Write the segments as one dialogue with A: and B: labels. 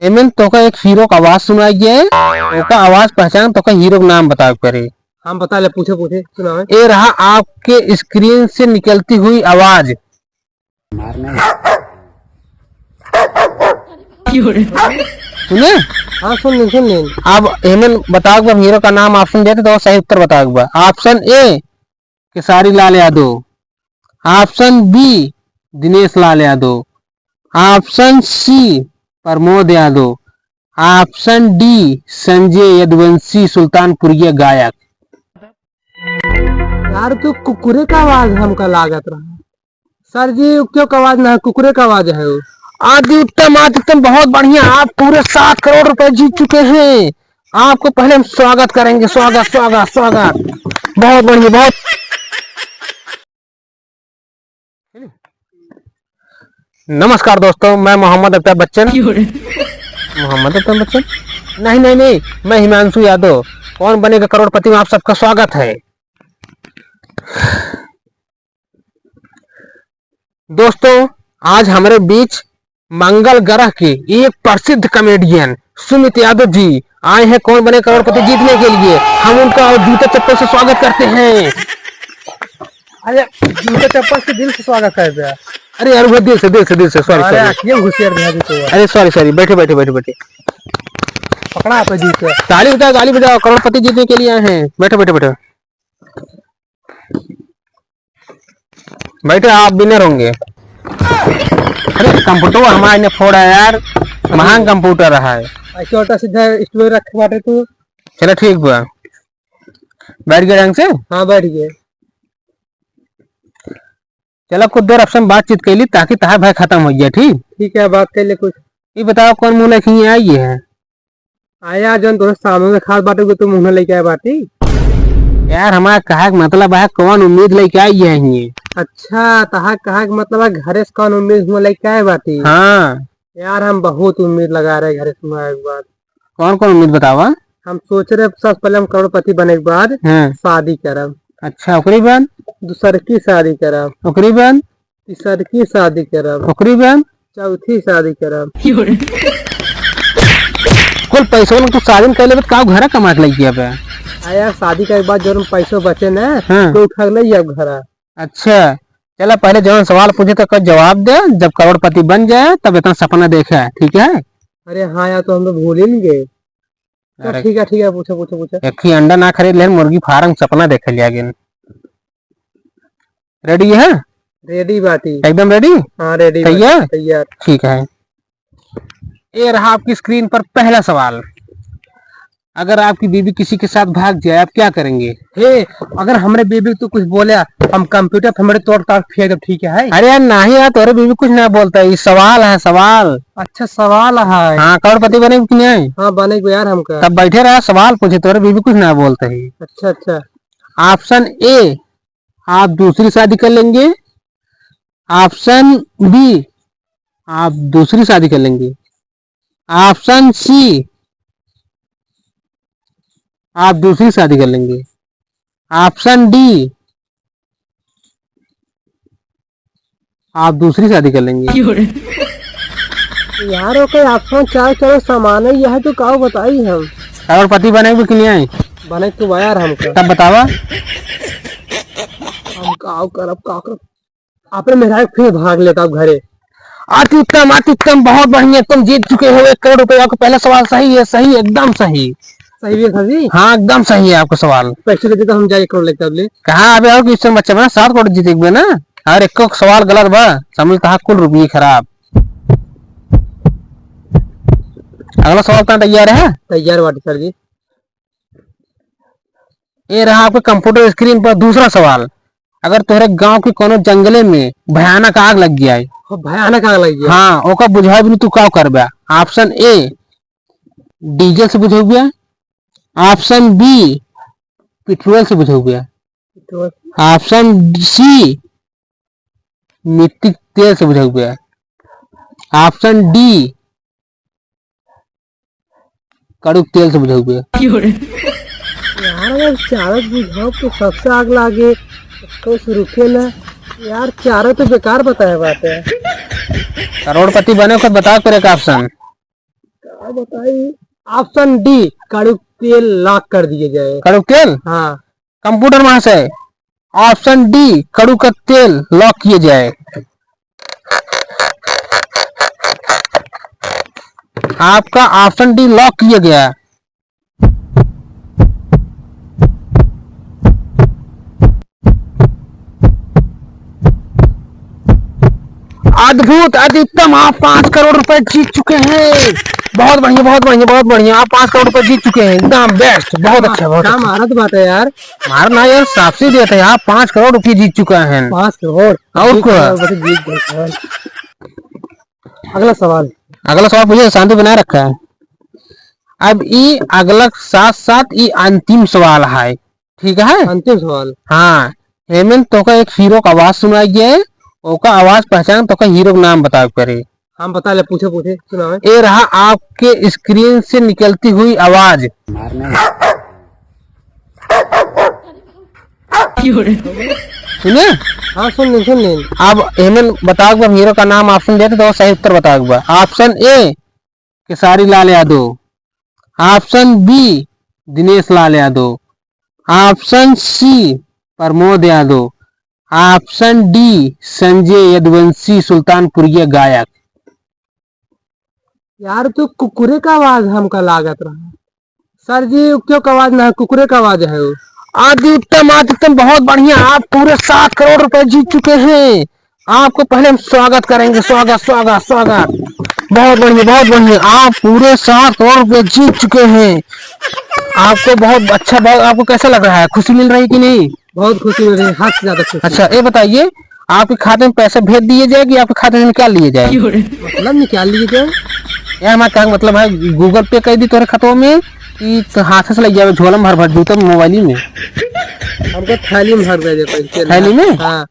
A: एमन तो का एक हीरो का आवाज सुनाई गया है। तो का आवाज पहचान तो का हीरो का नाम बता करे।
B: हम बता ले, पूछे पूछे सुना है।
A: ये रहा आपके स्क्रीन से निकलती हुई आवाज। सुने?
B: हाँ सुन लें।
A: अब एमन बताओ हीरो का नाम ऑप्शन देते तो सही उत्तर बताओ। Option A Kesari Lal Yadav, option B Dinesh Lal Yadav, option C Pramod Yadav, option D Sanjay Yaduvanshi Sultanpuriya गायक।
B: यार तो कुकुरे का आवाज हमका लागत रहा। सर जी क्यों का आवाज ना, कुकुरे का आवाज है वो।
A: आदि उत्तम बहुत बढ़िया। आप पूरे 7 करोड़ रुपए जीत चुके हैं। आपको पहले हम स्वागत करेंगे। स्वागत स्वागत स्वागत। बहुत बढ़िया। बहुत नमस्कार दोस्तों, मैं मोहम्मद अख्तर बच्चन। मोहम्मद अख्तर बच्चन नहीं, मैं हिमांशु यादव। कौन बनेगा करोड़पति में आप सबका स्वागत है। दोस्तों आज हमारे बीच मंगल ग्रह के एक प्रसिद्ध कॉमेडियन सुमित यादव जी आए हैं कौन बने करोड़पति जीतने के लिए। हम उनका जूते चप्पल से स्वागत करते हैं।
B: अरे जूते चप्पल से दिल से स्वागत कर दिया।
A: अरे यार वो दिल से सॉरी अरे सॉरी बैठे
B: पकड़ा आप जूते।
A: ताली बजाओ करोड़पति जीतने के लिए आए हैं। बैठे आप विनर होंगे। अरे कंप्यूटर हमारे ने फोड़ा यार, महान कंप्यूटर रहा है।
B: छोटा सीधा स्टूडियो रखे बाटे तू।
A: चलो ठीक बा, बैठ गए ढंग से।
B: हाँ बैठ गए।
A: चलो कुछ देर ऑप्शन बातचीत कैली ताकि तहार भाई खत्म हो गया। ठीक
B: है, बात कर ले कुछ।
A: ये बताओ कौन मुँह लेके आई है।
B: आया जन तो सामने खास बाटे तो मुँह लेके आए बाटी।
A: यार हमारा कहा मतलब है कौन उम्मीद लेके आई है।
B: अच्छा तहा कहा मतलब है घरे से कौन उम्मीद हुआ लेके आए बाटी।
A: हाँ
B: यार हम बहुत उम्मीद लगा रहे घरे से एक बार।
A: कौन कौन उम्मीद बतावा।
B: हम सोच रहे सबसे पहले हम करोड़पति बने के बाद शादी करब।
A: अच्छा ओकरी बाद
B: दूसर की शादी करब।
A: ओकरी बाद
B: तीसर की शादी करब।
A: ओकरी बाद
B: चौथी शादी करब।
A: कुल पैसों में तू शादी कर ले का घर कमा के लगी अब।
B: यार शादी के बाद जो पैसों बचे न तो उठा ले अब घर। अच्छा
A: चला पहले जब सवाल पूछे तो जवाब दे, जब करोड़पति बन जाए तब इतना सपना देखा है। ठीक है।
B: अरे हाँ यार तो हम तो भूल ही नहीं गए। तो ठीक है पूछो।
A: एक ही अंडा ना खरीद ले मुर्गी फार्म सपना देख लिया गया। रेडी है?
B: रेडी बाटी
A: एकदम रेडी।
B: हाँ रेडी तैयार।
A: ठीक है, ये रहा आपकी स्क्रीन पर पहला सवाल। अगर आपकी बीबी किसी के साथ भाग जाए आप क्या करेंगे?
B: अगर हमारे बीबी तो कुछ बोले हम कंप्यूटर हमारे तोड़ ताड़ फेंक। ठीक है।
A: अरे यार नहीं यार तोरे बीबी कुछ ना बोलता है, ये सवाल है सवाल।
B: अच्छा सवाल है।
A: हाँ करोड़पति बने कि नहीं?
B: हाँ बने यार हमका।
A: तब बैठे रहा सवाल पूछे तोरे बीबी कुछ ना बोलता है।
B: अच्छा
A: ऑप्शन ए आप दूसरी शादी कर लेंगे, ऑप्शन बी आप दूसरी शादी कर लेंगे, ऑप्शन सी आप दूसरी शादी कर लेंगे, ऑप्शन डी आप दूसरी शादी कर लेंगे।
B: यार ओके ऑप्शन चार चलो सामान है यह तो काव बताई हम।
A: करोड़पति बने कि नहीं आए?
B: बने तो यार हमको
A: तब बतावा
B: हम काव करब आपने मेरा फिर भाग लेता घरे।
A: अति उत्तम बहुत बढ़िया। तुम जीत चुके हो 1 करोड़ रुपए। आपका पहला सवाल सही है। सही एकदम सही।
B: सही है सही।
A: हाँ एकदम सही है आपका सवाल।
B: पैसे लेते तो हम जाए 1 करोड़ लेते अब ले।
A: कहाँ अबे आओ कि इस बच्चे बना 7 करोड़ जीते ना। और एक सवाल गलत बा समझ कहा कुल रुपये खराब। अगला सवाल कहाँ तैयार है?
B: तैयार बाटी सर जी।
A: ये रहा आपके कंप्यूटर स्क्रीन पर दूसरा सवाल। अगर तुम्हारे गांव के कोनो जंगले में भयानक आग लग गया है।
B: भयानक आग लग गया।
A: हाँ ओका बुझा भी तू का करबा। ऑप्शन ए डीजल से बुझा गया, ऑप्शन बी पेट्रोल से बुझा गया, ऑप्शन सी मिट्टी तेल से बुझा गया, ऑप्शन डी कड़ू तेल से बुझा गया।
B: यार अगर चारों बुझाओ तो सबसे आग लागे तो रुके ना यार। चारों तो बेकार बताया बात है।
A: करोड़पति बने को बता कर एक ऑप्शन।
B: अब बताइए। ऑप्शन डी, कड़ू तेल लॉक कर दिए जाए।
A: कड़ू तेल?
B: हाँ।
A: कंप्यूटर महाशय, ऑप्शन डी कड़ू का तेल लॉक किए जाए। आपका ऑप्शन डी लॉक किया गया। अद्भुत, अति उत्तम, आप 5 करोड़ रुपए जीत चुके हैं। बहुत बढ़िया, बहुत बढ़िया, बहुत बढ़िया, आप 5 करोड़ रुपए जीत चुके हैं, एकदम बेस्ट, बहुत अच्छा, बहुत
B: क्या
A: अच्छा।
B: महारत बात है यार।
A: मार ना यार, साफ से देते हैं, आप 5 करोड़ रुपए जीत चुके हैं।
B: 5 करोड़
A: और क्या?
B: जीत गए। अगला सवाल।
A: अगला सवाल पूछे, शांति बनाए रखा है। अब ये अगला साथ साथ ये अंतिम सवाल है, ठीक है?
B: अंतिम सवाल।
A: हाँ, हेमंत तो का एक हीरो का आवाज सुनाई गया, ओका आवाज पहचान तो का हीरो का नाम बताओ करे।
B: हम बता ले, पूछे पूछे सुनाओ।
A: ये रहा आपके स्क्रीन से निकलती हुई आवाज। सुने?
B: हाँ सुन ले।
A: अब हेमंत बताओ हीरो का नाम ऑप्शन देते तो सही उत्तर बताओ। Option A Kesari Lal Yadav, option B Dinesh Lal Yadav, option C Pramod Yadav, option D Sanjay Yaduvanshi Sultanpuriya गायक।
B: यार तो कुकुरे का आवाज हमका लागत रहा। सर जी क्यों का आवाज ना है, कुकुरे का आवाज है वो।
A: आदि उत्तम, बहुत बढ़िया, आप पूरे 7 करोड़ रुपए जीत चुके हैं। आपको पहले हम स्वागत करेंगे, स्वागत स्वागत स्वागत। बहुत बढ़िया, बहुत बढ़िया, आप पूरे 7 करोड़ रुपए जीत चुके हैं। आपको बहुत अच्छा, बहुत आपको कैसा लग रहा है, खुशी मिल रही कि नहीं?
B: बहुत खुशी मिल रही है, हद से ज्यादा खुशी।
A: अच्छा ये बताइए, आपके खाते में पैसे भेज दिए जाए कि आपके खाते से निकाल लिए जाए?
B: मतलब निकाल लिए जाए
A: यार हमारा क्या मतलब है, गूगल पे कर दी तोरे खातों में कि तो हाथ से लग जाए झोला में भर जूता मोबाइल में?
B: हमको थैली में भर दे पैसे।
A: थैली में?
B: हाँ।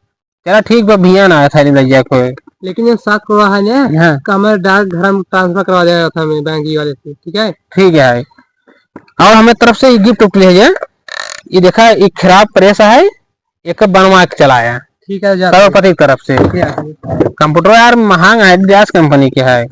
A: चला ठीक बा, भैया ना थैली में लग जाए कोई।
B: लेकिन ये 7 करोड़ है ना,
A: हाँ।
B: हमारे डाक घर में ट्रांसफर करवा दिया था मेरे बैंक वाले से, ठीक है?
A: ठीक है। और हमें तरफ से गिफ्ट उठ ले जाए। ये देखा, एक खराब प्रेस है, एक बनवा के चलाया,
B: ठीक है।
A: करोड़पति की तरफ से। कंप्यूटर यार महंगा है, कंपनी के है।